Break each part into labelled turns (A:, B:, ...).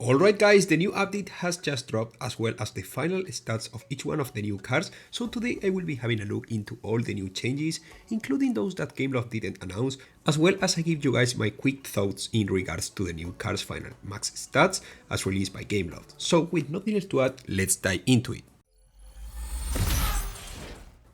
A: Alright guys, the new update has just dropped as well as the final stats of each one of the new cars, so today I will be having a look into all the new changes, including those that Gameloft didn't announce, as well as I give you guys my quick thoughts in regards to the new cars final max stats as released by Gameloft. So with nothing else to add, let's dive into it.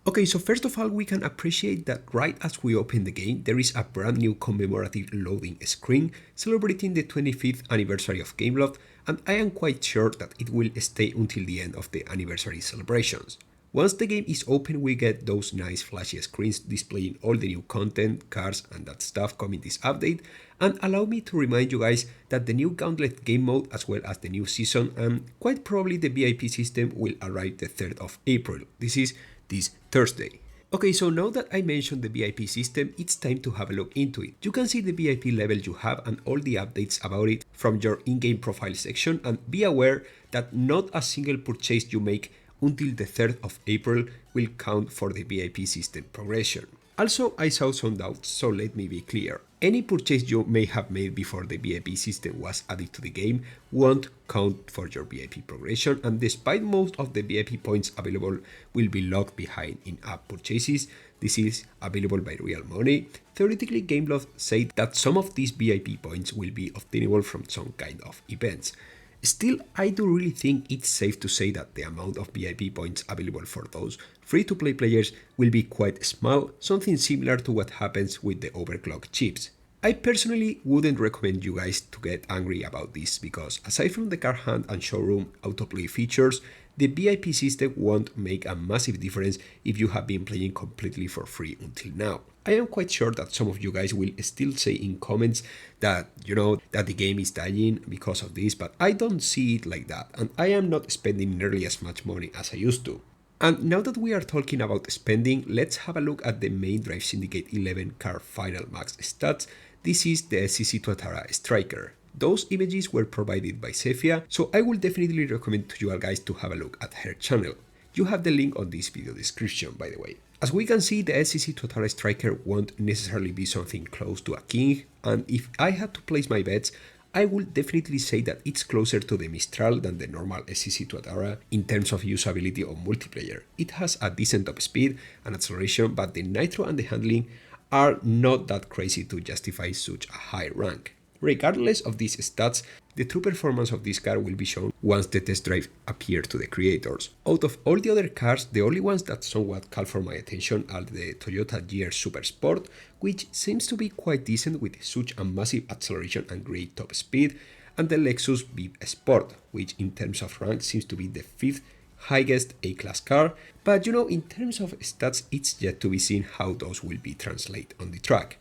A: Okay, so first of all, we can appreciate that right as we open the game, there is a brand new commemorative loading screen celebrating the 25th anniversary of Gameloft, and I am quite sure that it will stay until the end of the anniversary celebrations. Once the game is open, we get those nice flashy screens displaying all the new content, cars and that stuff coming this update, and allow me to remind you guys that the new Gauntlet game mode as well as the new season and quite probably the VIP system will arrive the 3rd of April. This is this Thursday. Okay, so now that I mentioned the VIP system, it's time to have a look into it. You can see the VIP level you have and all the updates about it from your in-game profile section, and be aware that not a single purchase you make until the 3rd of April will count for the VIP system progression. Also, I saw some doubts, so let me be clear. Any purchase you may have made before the VIP system was added to the game won't count for your VIP progression, and despite most of the VIP points available will be locked behind in-app purchases, this is available by real money. Theoretically, Gameloft said that some of these VIP points will be obtainable from some kind of events. Still, I do really think it's safe to say that the amount of VIP points available for those free-to-play players will be quite small, something similar to what happens with the overclock chips. I personally wouldn't recommend you guys to get angry about this because aside from the car hunt and showroom autoplay features, the VIP system won't make a massive difference if you have been playing completely for free until now. I am quite sure that some of you guys will still say in comments that, that the game is dying because of this, but I don't see it like that, and I am not spending nearly as much money as I used to. And now that we are talking about spending, let's have a look at the main Drive Syndicate 11 car final max stats. This is the SCC Tuatara Striker. Those images were provided by Cephia, so I will definitely recommend to you all guys to have a look at her channel. You have the link on this video description, by the way. As we can see, the SCC Tuatara Striker won't necessarily be something close to a king, and if I had to place my bets, I would definitely say that it's closer to the Mistral than the normal SCC Tuatara in terms of usability on multiplayer. It has a decent top speed and acceleration, but the nitro and the handling are not that crazy to justify such a high rank. Regardless of these stats, the true performance of this car will be shown once the test drive appears to the creators. Out of all the other cars, the only ones that somewhat call for my attention are the Toyota GR Super Sport, which seems to be quite decent with such a massive acceleration and great top speed, and the Lexus VIP Sport, which in terms of rank seems to be the 5th highest A-class car, but in terms of stats, it's yet to be seen how those will be translated on the track.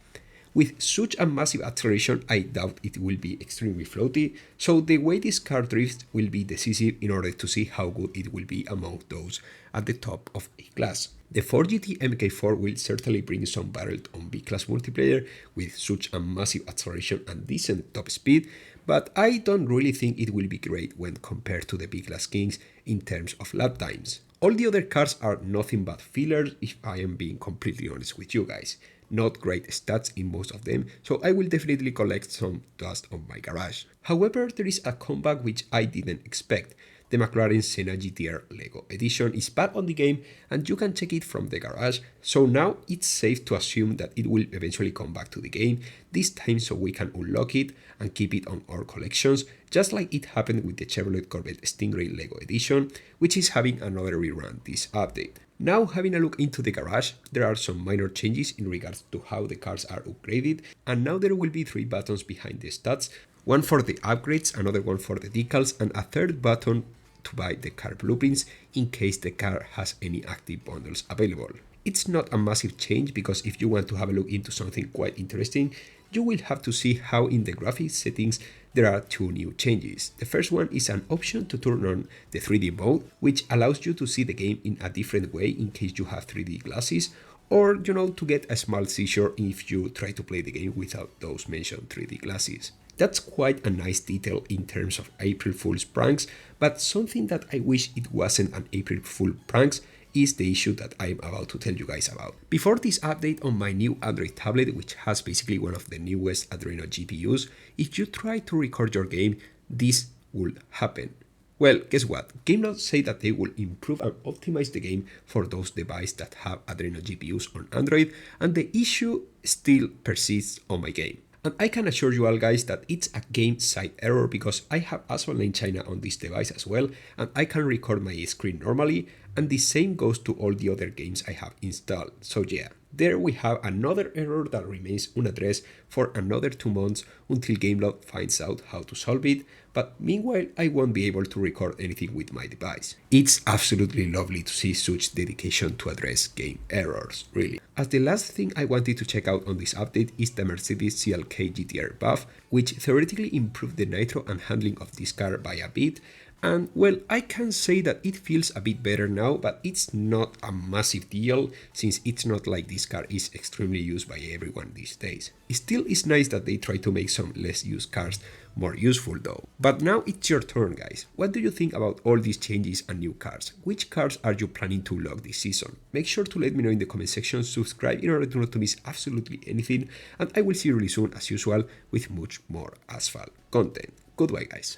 A: With such a massive acceleration, I doubt it will be extremely floaty, so the way this car drifts will be decisive in order to see how good it will be among those at the top of A-class. The 4GT MK4 will certainly bring some battle on B-class multiplayer with such a massive acceleration and decent top speed, but I don't really think it will be great when compared to the B-class kings in terms of lap times. All the other cars are nothing but fillers if I am being completely honest with you guys. Not great stats in most of them, so I will definitely collect some dust on my garage. However, there is a comeback which I didn't expect. The McLaren Senna GTR LEGO edition is back on the game and you can check it from the garage, so now it's safe to assume that it will eventually come back to the game, this time so we can unlock it and keep it on our collections, just like it happened with the Chevrolet Corvette Stingray LEGO edition, which is having another rerun this update. Now having a look into the garage, there are some minor changes in regards to how the cars are upgraded, and now there will be 3 buttons behind the stats, one for the upgrades, another one for the decals, and a third button to buy the car blueprints in case the car has any active bundles available. It's not a massive change because if you want to have a look into something quite interesting, you will have to see how in the graphics settings there are 2 new changes. The first one is an option to turn on the 3D mode, which allows you to see the game in a different way in case you have 3D glasses, or to get a small seizure if you try to play the game without those mentioned 3D glasses. That's quite a nice detail in terms of April Fool's pranks, but something that I wish it wasn't an April Fool pranks is the issue that I'm about to tell you guys about. Before this update on my new Android tablet, which has basically one of the newest Adreno GPUs, if you try to record your game, this would happen. Well, guess what? Gameloft say that they will improve and optimize the game for those devices that have Adreno GPUs on Android, and the issue still persists on my game. And I can assure you all guys that it's a game side error because I have Asphalt Legends China on this device as well, and I can record my screen normally, and the same goes to all the other games I have installed. So yeah, there we have another error that remains unaddressed for another 2 months until Gameloft finds out how to solve it, but meanwhile I won't be able to record anything with my device. It's absolutely lovely to see such dedication to address game errors, really. As the last thing I wanted to check out on this update is the Mercedes CLK GTR buff, which theoretically improved the nitro and handling of this car by a bit. And well, I can say that it feels a bit better now, but it's not a massive deal since it's not like this car is extremely used by everyone these days. It still is nice that they try to make some less used cars more useful though. But now it's your turn guys. What do you think about all these changes and new cars? Which cars are you planning to unlock this season? Make sure to let me know in the comment section, subscribe in order to not to miss absolutely anything, and I will see you really soon as usual with much more Asphalt content. Goodbye guys.